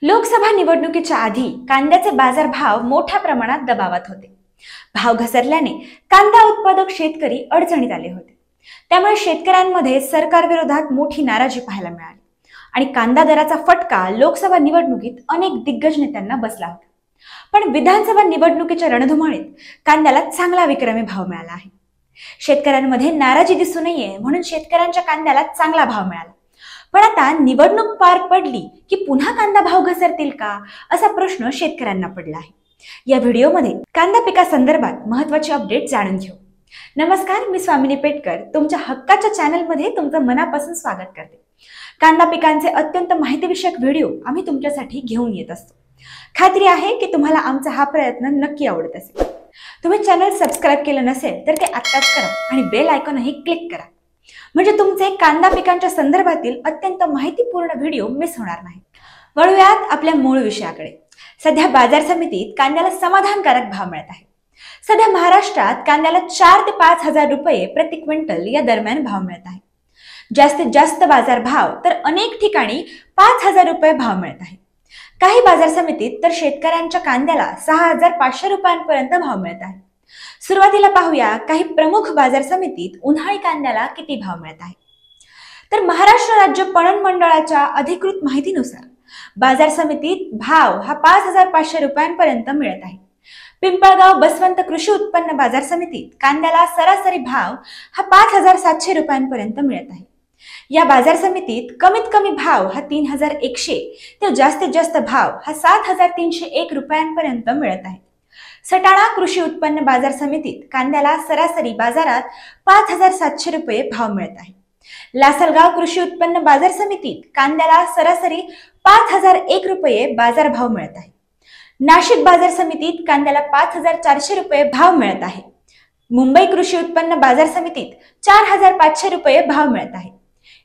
लोकसभा निवडणुकीच्या आधी कांद्याचे बाजारभाव मोठ्या प्रमाणात दबावात होते। भाव घसरल्याने कांदा उत्पादक शेतकरी अडचणीत आले होते। त्यामुळे शेतकऱ्यांमध्ये सरकारविरोधात मोठी नाराजी पाहायला मिळाली आणि कांदा दराचा फटका लोकसभा निवडणुकीत अनेक दिग्गज नेत्यांना बसला होता। पण विधानसभा निवडणुकीच्या रणधुमाळीत कांद्याला चांगला विक्रमी भाव मिळाला आहे। शेतकऱ्यांमध्ये नाराजी दिसू नये म्हणून शेतकऱ्यांच्या कांद्याला चांगला भाव मिळाला। पण आता निवडणूक पार पडली की पुन्हा कांदा भाव घसरतील का असा प्रश्न शेतकऱ्यांना पडला आहे। या व्हिडिओमध्ये कांदा पिकासंदर्भात महत्त्वाचे अपडेट जाणून घेऊ। नमस्कार, मी स्वामिनी पेटकर तुमच्या हक्काच्या चॅनलमध्ये तुमचं मनापासून स्वागत करते। कांदा पिकांचे अत्यंत माहितीविषयक व्हिडिओ आम्ही तुमच्यासाठी घेऊन येत असतो। खात्री आहे की तुम्हाला आमचा हा प्रयत्न नक्की आवडत असेल। तुम्ही चॅनल सबस्क्राइब केलं नसेल तर ते आत्ताच करा आणि बेल आयकॉनही क्लिक करा, म्हणजे तुमचे कांदा पिकांच्या संदर्भातील अत्यंत माहितीपूर्ण व्हिडिओ मिस होणार नाही। वळूयात आपल्या मूळ विषयाकडे। सध्या बाजार समितीत कांद्याला समाधानकारक भाव मिळत आहे। सध्या महाराष्ट्रात कांद्याला 4 ते 5 हजार रुपये प्रति क्विंटल या दरम्यान भाव मिळत आहे। जास्तीत जास्त बाजार भाव तर अनेक ठिकाणी 5,000 रुपये भाव मिळत आहे। काही बाजार समितीत तर शेतकऱ्यांच्या कांद्याला 6,500 रुपयांपर्यंत भाव मिळत आहे। सुरुवातीला पाहूया काही प्रमुख बाजार समितीत उन्हाळी कांद्याला किती भाव मिळत आहे। तर महाराष्ट्र राज्य पणन मंडळाच्या अधिकृत माहितीनुसार बाजार समितीत भाव हा 5,500 रुपयांपर्यंत मिळत आहे। पिंपळगाव बसवंत कृषी उत्पन्न बाजार समितीत कांद्याला सरासरी भाव हा 5,700 रुपयांपर्यंत मिळत आहे। या बाजार समितीत कमीत कमी भाव हा 3,100 तर जास्तीत जास्त भाव हा 7,301 रुपयांपर्यंत मिळत आहे। सटाणा कृषी उत्पन्न बाजार समितीत कांद्याला सरासरी बाजारात 5,700 रुपये भाव मिळत आहे। लासलगाव कृषी उत्पन्न बाजार समितीत कांद्याला सरासरी 5,001 रुपये बाजार भाव मिळत आहे। नाशिक बाजार समितीत कांद्याला 5,400 रुपये भाव मिळत आहे। मुंबई कृषी उत्पन्न बाजार समितीत 4,500 रुपये भाव मिळत आहे।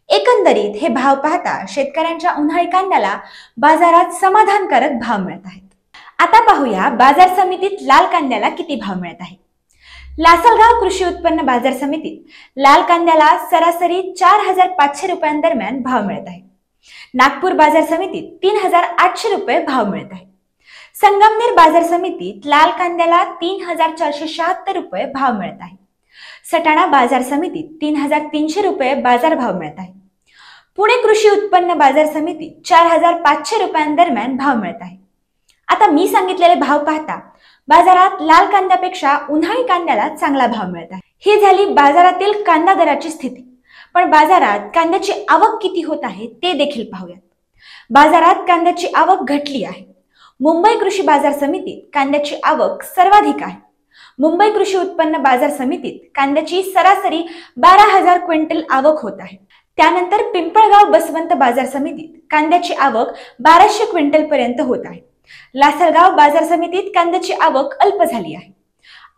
एकंदरीत हे भाव पाहता शेतकऱ्यांच्या उन्हाळी कांद्याला बाजारात समाधानकारक भाव मिळत आहेत। आता पाहूया बाजार समितीत लाल कांद्याला किती भाव मिळत आहे। लासलगाव कृषी उत्पन्न बाजार समितीत लाल कांद्याला सरासरी 4,500 रुपयांदरम्यान भाव मिळत आहे। नागपूर बाजार समितीत 3,800 रुपये भाव मिळत आहे। संगमनेर बाजार समितीत लाल कांद्याला 3,476 रुपये भाव मिळत आहे। सटाणा बाजार समितीत 3,300 रुपये बाजार भाव मिळत आहे। पुणे कृषी उत्पन्न बाजार समितीत 4,500 रुपयांदरम्यान भाव मिळत आहे। आता मी सांगितलेले भाव पाहता बाजारात लाल कांद्यापेक्षा उन्हाळी कांद्याला चांगला भाव मिळत आहे। ही झाली बाजारातील कांदा दराची स्थिती। पण बाजारात कांद्याची आवक किती होत आहे ते देखील पाहूयात। बाजारात कांद्याची आवक घटली आहे। मुंबई कृषी बाजार समितीत कांद्याची आवक सर्वाधिक आहे। मुंबई कृषी उत्पन्न बाजार समितीत कांद्याची सरासरी 12,000 क्विंटल आवक होत आहे। त्यानंतर पिंपळगाव बसवंत बाजार समितीत कांद्याची आवक 1,200 क्विंटल पर्यंत होत आहे। लासलगाव बाजार समितीत कांद्याची आवक अल्प झाली आहे।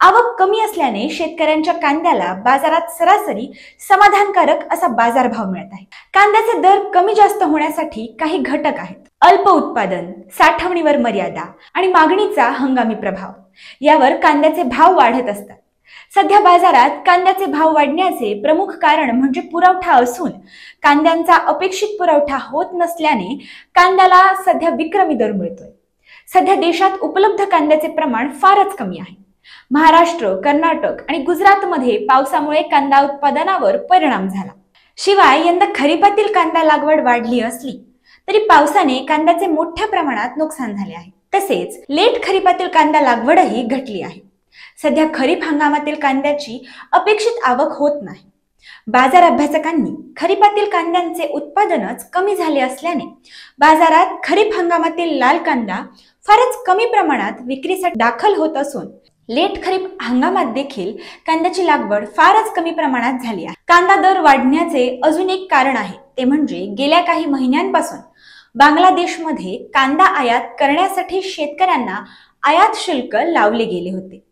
आवक कमी असल्याने शेतकऱ्यांच्या कांद्याला बाजारात सरासरी समाधानकारक असा बाजारभाव मिळत आहे। कांद्याचे दर कमी जास्त होण्यासाठी काही घटक आहेत। अल्प उत्पादन, साठवणीवर मर्यादा आणि मागणीचा हंगामी प्रभाव यावर कांद्याचे भाव वाढत असतात। सध्या बाजारात कांद्याचे भाव वाढण्याचे प्रमुख कारण म्हणजे पुरवठा असून कांद्यांचा अपेक्षित पुरवठा होत नसल्याने कांद्याला सध्या विक्रमी दर मिळतोय। सध्या देशात उपलब्ध कांद्याचे प्रमाण फारच कमी आहे। महाराष्ट्र, कर्नाटक आणि गुजरातमध्ये पावसामुळे कांदा उत्पादनावर परिणाम झाला। शिवाय यंदा खरीपातील कांदा लागवड वाढली असली तरी पावसाने कांद्याचे मोठ्या प्रमाणात नुकसान झाले आहे। तसेच लेट खरीपातील कांदा लागवडही घटली आहे। सध्या खरीप हंगामातील कांद्याची अपेक्षित आवक होत नाही। बाजार अभ्यासकांनी खरीपातील कांद्यांचे उत्पादनच कमी झाले असल्याने बाजारात खरीप हंगामातील लाल कांदा फारच कमी प्रमाणात विक्रीसाठी दाखल होत असून लेट खरीप हंगामात देखील कांद्याची लागवड फारच कमी प्रमाणात झाली आहे। कांदा दर वाढण्याचे अजून एक कारण आहे ते म्हणजे गेल्या काही महिन्यांपासून बांगलादेशमध्ये कांदा आयात करण्यासाठी शेतकऱ्यांना आयात शुल्क लावले गेले होते।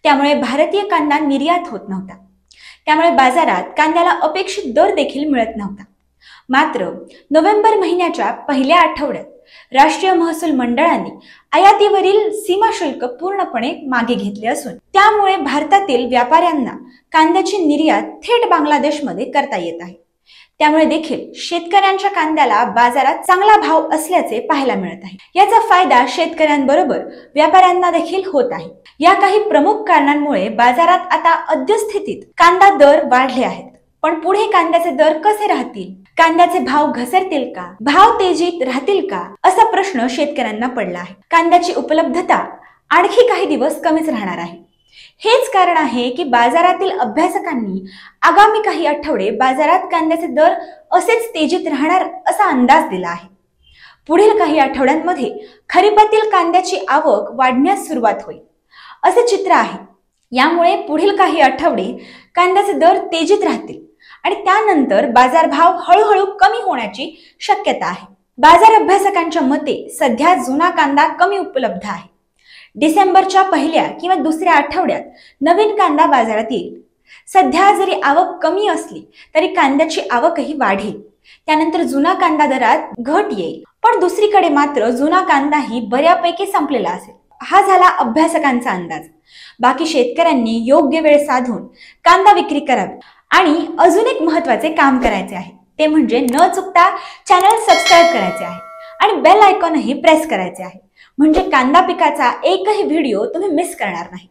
त्यामुळे भारतीय कांदा निर्यात होत नव्हता। त्यामुळे बाजारात कांद्याला अपेक्षित दर देखील मिळत नव्हता। मात्र नोव्हेंबर महिन्याच्या पहिल्या आठवड्यात राष्ट्रीय महसूल मंडळाने आयातीवरील सीमा शुल्क पूर्णपणे मागे घेतले असून त्यामुळे भारतातील व्यापाऱ्यांना कांद्याची निर्यात थेट बांगलादेशमध्ये करता येत आहे। त्यामुळे देखील शेतकऱ्यांच्या कांद्याला बाजारात चांगला भाव असल्याचे पाहायला मिळत आहे। याचा फायदा शेतकऱ्यांबरोबर व्यापाऱ्यांना देखील होत आहे। या काही प्रमुख कारणांमुळे बाजारात आता अद्यस्थितीत कांदा दर वाढले आहेत। पण पुढे कांद्याचे दर कसे राहतील? कांद्याचे भाव घसरतील का? भाव तेजीत राहतील का? असा प्रश्न शेतकऱ्यांना पडला आहे। कांद्याची उपलब्धता आणखी काही दिवस कमीच राहणार आहे। हेच कारण आहे की बाजारातील अभ्यासकांनी आगामी काही आठवडे बाजारात कांद्याचे दर असेच तेजीत राहणार असा अंदाज दिला आहे। पुढील काही आठवड्यांमध्ये खरीपातील कांद्याची आवक वाढण्यास सुरुवात होईल असे चित्र आहे। यामुळे पुढील काही आठवडे कांद्याचे दर तेजीत राहतील आणि त्यानंतर बाजारभाव हळूहळू कमी होण्याची शक्यता आहे। बाजार अभ्यासकांच्या मते सध्या जुना कांदा कमी उपलब्ध आहे। डिसेंबरच्या पहिल्या किंवा दुसऱ्या आठवड्यात नवीन कांदा बाजारात येईल। सध्या जरी आवक कमी असली तरी कांद्याची आवकही वाढेल। त्यानंतर जुना कांदा दरात घट येईल। पण दुसरीकडे मात्र जुना कांदाही बऱ्यापैकी संपलेला असेल। हा झाला अभ्यासकांचा अंदाज। बाकी शेतकऱ्यांनी योग्य वेळ साधून कांदा विक्री करावी आणि अजून एक महत्त्वाचे काम करायचे आहे, ते म्हणजे न चुकता चॅनल सबस्क्राइब करायचे आहे आणि बेल आयकॉनही प्रेस करायचे आहे, म्हणजे कांदा पिकाचा एकही व्हिडिओ तुम्ही मिस करणार नाही।